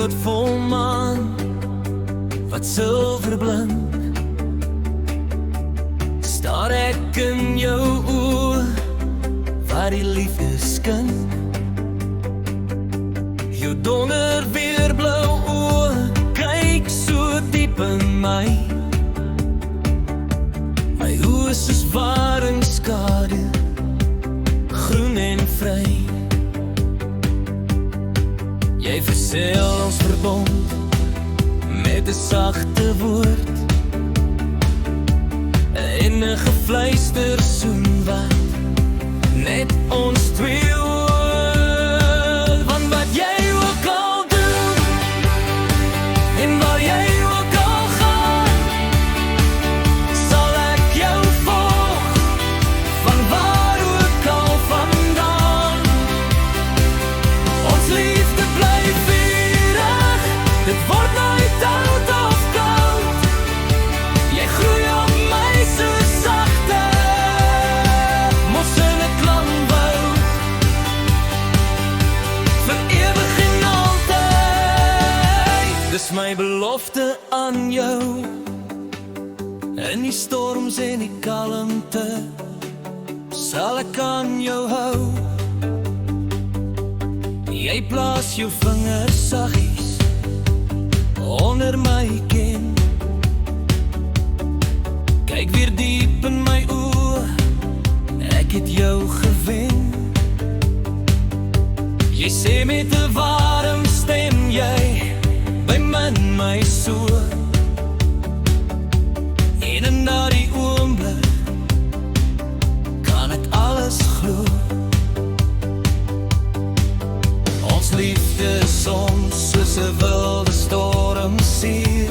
groot volmaan wat silver blink, staar ek in jou oë waar die liefde skink. Jou donder weerblou oë kyk so diep in my. My oë is soos waringskade, groen en vry. Jy verseel ons verbond met 'n sagte woord en 'n gefluister soen wat net ons twee hoor. Want wat jy ook al doen en waar jy ook al gaan, sal ek jou volg van waar ook al vandaan. Ons liefde bly vurig, dit word nooit oud of koud. Jy groei op my so sagte mos in 'n klankwoud, vir ewig en altyd. Dis my belofte aan jou, in die storms en die kalmte sal ek aan jou hou. Jy plaas jou vingers saggies onder my kin, kyk weer diep in my oë, ek het jou gewen. Jy sê met 'n warm stem, jy bemin my so, en in daardie oomblik kan ek alles glo. Ons liefde soms soos 'n wilde storm seer,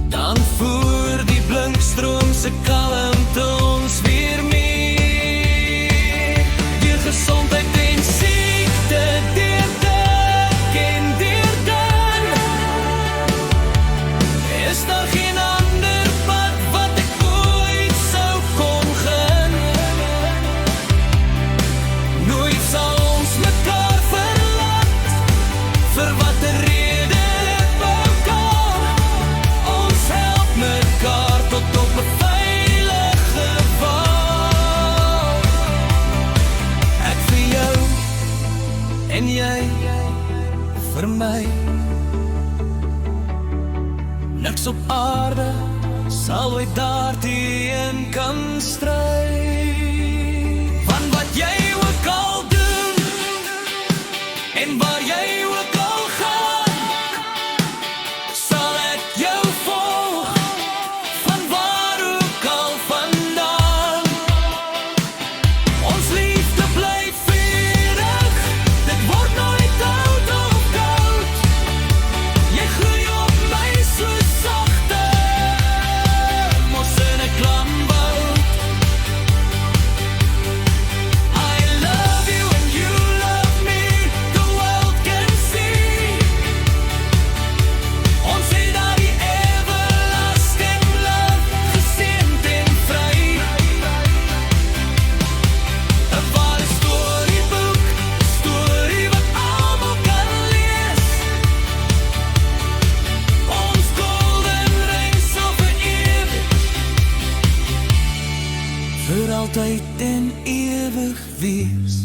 dan voer die blinkstroom se kalmte ons weer meer. Deur gesondheid en siekte, deur dik en deur dun, is daar geen ander pad wat ek ooit sou kon gaan. Nooit sal ons mekaar verlaat, vir watter rede ook al. Ons help mekaar tot op 'n veilige val. Ek vir jou en jy vir my. Niks op aarde sal ooit daarteen kan stry. Van wat jy ook al doen en waar jy ook al gaan, sal ek jou volg van waar ook al vandaan. Ons liefde bly vurig, dit word nooit oud of koud. Jy groei op my so sagte mos in 'n klankwoud. I love you and you love me, the world can see. Ons het daardie everlasting love, geseënd en vry. 'n ware storieboek, storie wat almal kan lees. Ons golden ring sal vir ewig, vir altyd en ewig wees.